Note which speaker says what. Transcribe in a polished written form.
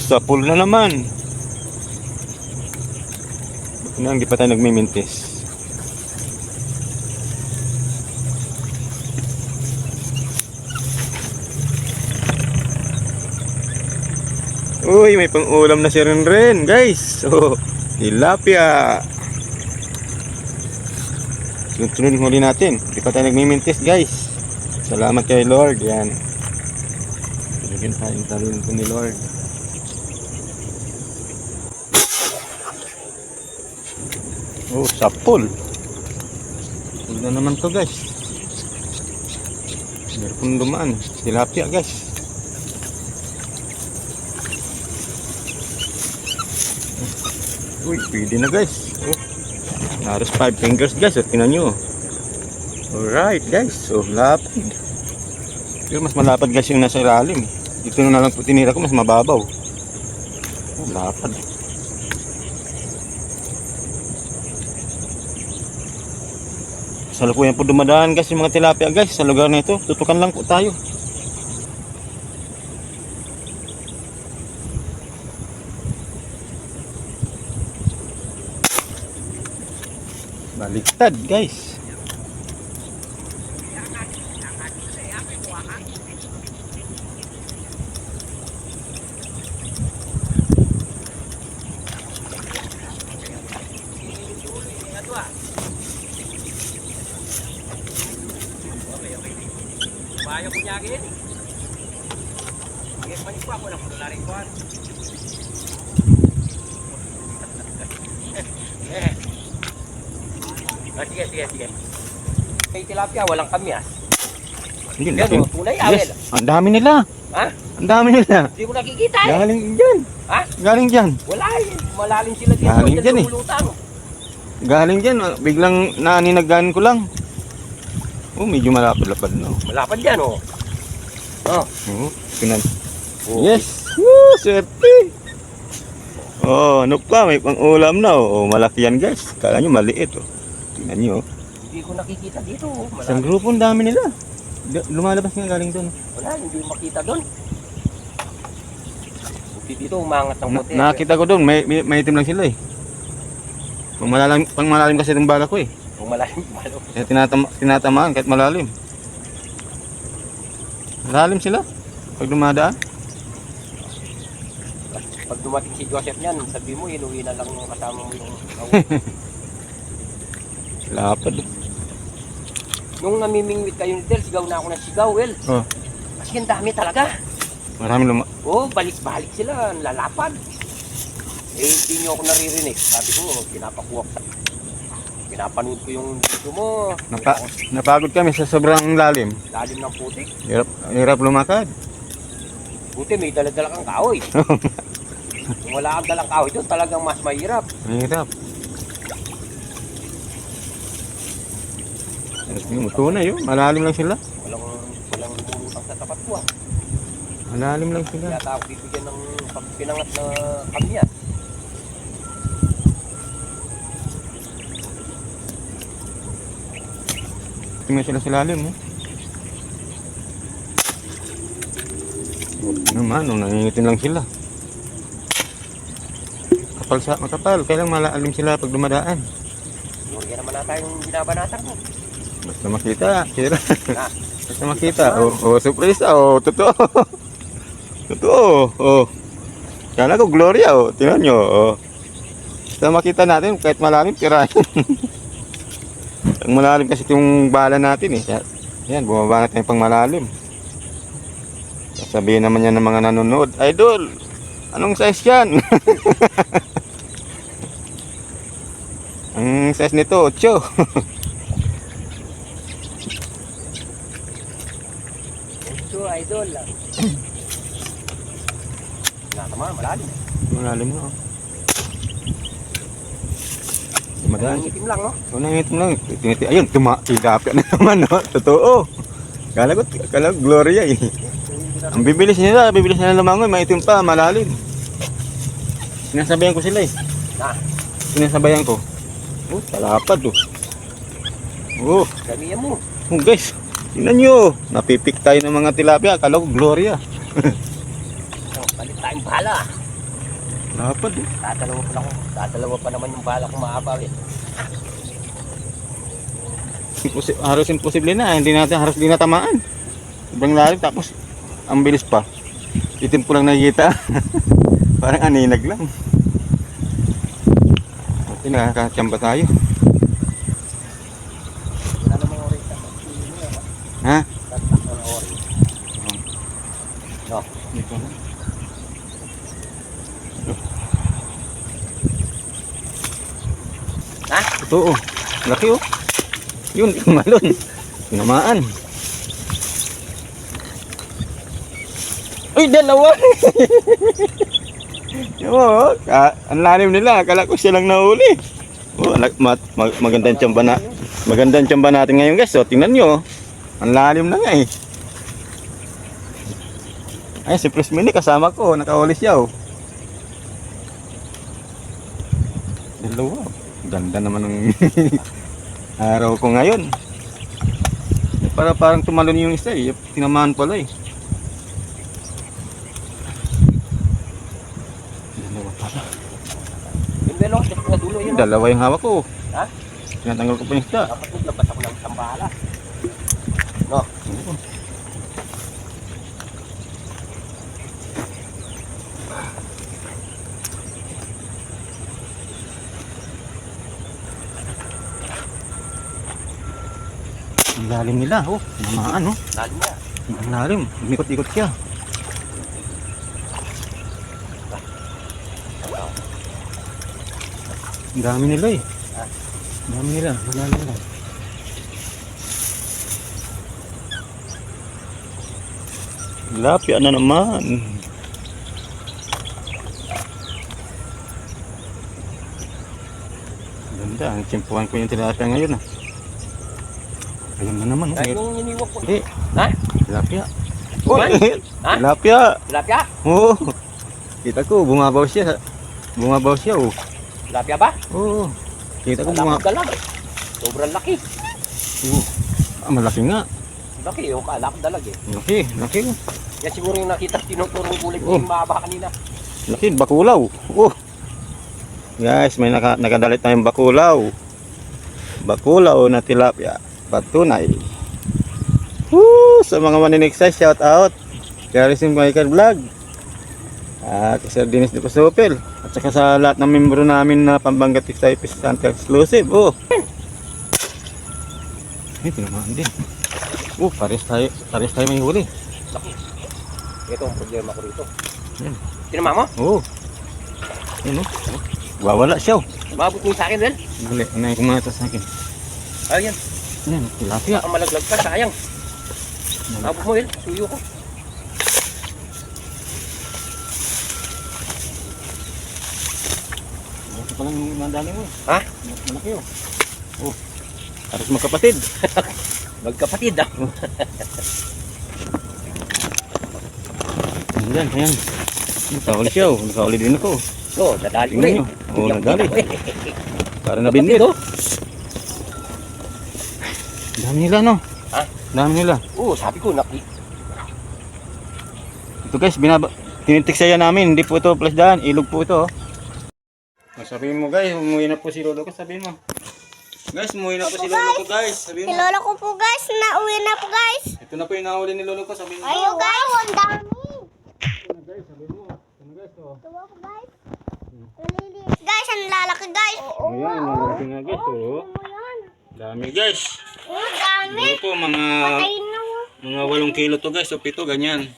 Speaker 1: sa pool na naman. Hindi pa tayo nagmimintis. Uy, may pang-ulam na si Renren, guys. Oh, tilapia. Sunod huli natin. Hindi pa tayo nagmimintis, guys. Salamat kay Lord. Yan. Bigyan tayo ng talento ni Lord. Oh, sapol. Sapol na naman to, guys. Meron pong dumaan. Tilapia, guys. Uy, pwede na, guys. Oh, naros 5 fingers, guys. At tingnan nyo. Alright, guys. So, lapad. Pero mas malapad, guys, yung nasa ilalim. Dito na lang po tinira ko, mas mababaw. Oh, lapad. Salukuyan po dumadaan, guys, yung mga tilapia, guys. Sa lugar na ito, tutukan lang po tayo. Baliktad, guys.
Speaker 2: Bayo punya gini. Gek manis aku nak lari kuat. Sige. May tilapia, walang kamyas.
Speaker 1: Yun,
Speaker 2: Yan o, tunay awel.
Speaker 1: yes, ang dami nila.
Speaker 2: Ha?
Speaker 1: Ang dami nila.
Speaker 2: Hindi mo nakikita eh.
Speaker 1: Galing dyan.
Speaker 2: Ha?
Speaker 1: Galing dyan.
Speaker 2: Wala eh. Malalim sila dito.
Speaker 1: Galing dyan eh.
Speaker 2: Lulutang.
Speaker 1: Galing dyan. Biglang naninagahan ko lang. Oh, medyo malapad-lapad, no?
Speaker 2: Malapad yan o. Oh.
Speaker 1: Oh, tingnan.
Speaker 2: Oh.
Speaker 1: Yes. Woo, swerte. Oh, ano pa? May pang-ulam na. Oh, malaki yan, guys. Kala nyo maliit, oh. Tingnan nyo, oh.
Speaker 2: Hindi ko nakikita dito.
Speaker 1: Isang grupo, ang dami nila. Lumalabas nga galing doon.
Speaker 2: Wala, hindi mo makita doon. Buti dito, umangat ng puti.
Speaker 1: Nakita ko doon, may itim lang sila eh. Pang malalim kasi itong bala ko eh.
Speaker 2: Kung malalim, malo.
Speaker 1: Kaya tinatamaan kahit malalim. Malalim sila pag dumadaan.
Speaker 2: Pag dumating si Joseph niyan, sabi mo, inuwi na lang yung kasama mo yung
Speaker 1: Lapad.
Speaker 2: Nung namimingwit kayo ni Del, sigaw na ako ng sigaw, Well.
Speaker 1: Oh,
Speaker 2: Kasi ang dami talaga.
Speaker 1: maraming
Speaker 2: Oo, balik-balik sila, lalapad. Eh, hindi nyo ako naririnig. Sabi ko, pinapanood ko yung video mo.
Speaker 1: napagod kami sa sobrang lalim.
Speaker 2: Lalim ng putik.
Speaker 1: Hirap lumakad.
Speaker 2: Buti may dala-dala kang kahoy. Kung wala kang dalang kahoy doon, talagang mas mahirap.
Speaker 1: Mahirap. Tunay yun, malalim lang sila.
Speaker 2: Walang lumulutang sa tapat ko.
Speaker 1: Malalim lang sila.
Speaker 2: Kaya ako bibigyan ng pinangat na kamyas.
Speaker 1: Tingnan sila sa lalim, oh. Naman, nangingitin lang sila. Makapal. Kailang malalim sila pag dumadaan.
Speaker 2: Yan naman natin yung binabanatan mo.
Speaker 1: Basta makita, sira.
Speaker 2: Ah.
Speaker 1: Basta makita. Oh, surprise, oh, totoo. Totoo, oh. Kala ko Gloria, oh. Tingnan nyo, oh. Basta makita natin, kahit malalim, tirahin. Ang malalim kasi yung bala natin, eh. Yan, bumaba natin pang malalim. Sabihin naman yan ng mga nanonood, Idol, anong size yan? Ang size nito, 8.
Speaker 2: Ito, idol. Nakatama, malalim.
Speaker 1: Malalim na, oh. Dumadaan.
Speaker 2: Nangitim lang, no?
Speaker 1: Nangitim lang. Ayun, tilapia na naman, no? Totoo. Kala ko Gloria, eh. Ang bibilis nila lumangoy, maitim pa, malalim. Sinasabayan ko sila, eh. Sinasabayan ko. Oh, talapad, oh. Oh,
Speaker 2: Damihan mo.
Speaker 1: oh, guys. Tingnan nyo. Napipik tayo ng mga tilapia. Akala ko Gloria.
Speaker 2: Oh, palit tayong bala.
Speaker 1: Lapad eh.
Speaker 2: Dadalawa pa naman yung bala kong maabaw eh.
Speaker 1: Halos imposible na. Hindi natin halos di natamaan. Sobrang lalim tapos ang bilis pa. Itim po lang nakikita. Parang aninag lang. Buti nakakachamba tayo.
Speaker 2: Wala namang oras sa
Speaker 1: Ha?
Speaker 2: tatak na oras. No.
Speaker 1: Dito na.
Speaker 2: Ha?
Speaker 1: Ito oh. Laki oh. Yun, tumalon. Tinamaan. Uy, dalawa! Oo, ang lalim nila. Akala ko silang nahuli. Oh, magandang tiyamba na. Magandang tiyamba natin ngayon guys. So, tingnan nyo. Ang lalim na nga eh. Ay, si Plus Mini kasama ko. Nakahuli siya oh. Dalawa. Ganda naman ng araw ko ngayon. Parang tumalon yung isa eh. Tinamaan pala eh. Dalawa pala.
Speaker 2: Yung belong, just na dulo yun.
Speaker 1: Dalawa yung hawak ko.
Speaker 2: Ha?
Speaker 1: Tinatanggal ko pa yung isda.
Speaker 2: Dapat maglabas ako ng sambala. No.
Speaker 1: Ang lalim nila oh. Tinamaan oh.
Speaker 2: Lalim na.
Speaker 1: Ang lalim. Umikot-ikot siya. Ang dami nila eh. Ang dami nila. Malalim nila. Lapya na naman. Ganda. Ang tsimpuhan ko yung tilapia ngayon ah. Ayun na naman.
Speaker 2: Kahit yung iniwag ko.
Speaker 1: Hindi.
Speaker 2: Ha?
Speaker 1: Tilapia.
Speaker 2: Man? Ha?
Speaker 1: Tilapia.
Speaker 2: Tilapia?
Speaker 1: Oo. Kita ko, bumabaw siya. Bumabaw siya oh.
Speaker 2: Tilapia ba?
Speaker 1: Oo. Kita ko
Speaker 2: Alam ko dalag. Sobrang laki.
Speaker 1: Oo. Ah, malaki nga.
Speaker 2: Laki yung kala ko dalag eh.
Speaker 1: Laki, laki.
Speaker 2: Yan siguro yung nakita tinuturong kulay
Speaker 1: Oh.
Speaker 2: yung mahaba kanina.
Speaker 1: Laki, bakulaw. Oh. Guys, may nakadalit tayong bakulaw. Bakulaw na tilapia. Patunay. Woo! Sa mga maninigsay, shout out. Karisim Michael Vlog. At Sir Dennis de Pasopel. At saka sa lahat ng membro namin na Pambangat Textile Center exclusive. Oh. Ay, tinamaan din. Oh, pares tayo may huli.
Speaker 2: Laki. Ito ang problema ko rito.
Speaker 1: Yan.
Speaker 2: Tinama mo?
Speaker 1: Oo. Yan oh. Wawala siya oh.
Speaker 2: Mabot mo yung sa akin, Del.
Speaker 1: Dali, unahin ko muna ito sa akin.
Speaker 2: Ayan.
Speaker 1: Yan, tilapia.
Speaker 2: Ang malaglag ka, sayang. Mabot mo, Del. Suyo ko.
Speaker 1: Malaki pa lang yung mandali mo.
Speaker 2: Ha?
Speaker 1: Malaki oh. Oh. Harus magkapatid.
Speaker 2: Magkapatid ah.
Speaker 1: Ayan, ayan. Nakahuli siya oh. Nakahuli din ako.
Speaker 2: So, nadali ko
Speaker 1: Tingnan
Speaker 2: rin.
Speaker 1: nyo. Oo, nadali. Para
Speaker 2: Kapatid
Speaker 1: nabinbit.
Speaker 2: oh.
Speaker 1: Dami nila no.
Speaker 2: Ha?
Speaker 1: Dami nila.
Speaker 2: Oo, sabi ko,
Speaker 1: Ito guys, tinitiksayan namin. Hindi po ito plasdaan. Ilog po ito oh. Sabihin mo guys, umuwi na po si Lolo ko. Sabihin mo. Guys, umuwi na po si Lolo ko guys. Sabihin
Speaker 3: Si
Speaker 1: mo.
Speaker 3: lolo ko po guys, nauwi na po guys.
Speaker 1: Ito na po yung nahuli ni Lolo ko. Sabihin mo.
Speaker 3: Ayo guys, ang dami.
Speaker 1: Ito na guys, sabihin mo. Ito na guys oh.
Speaker 3: Tuwa ko guys. Naliliit. Guys, ang lalaki guys. Oo.
Speaker 1: Ayan, nalaki nga guys oh.
Speaker 3: Ayan.
Speaker 1: Dami guys.
Speaker 3: Ang dami.
Speaker 1: Ito po mga
Speaker 3: Patay na.
Speaker 1: 8 kilo to guys. So 7 ganyan.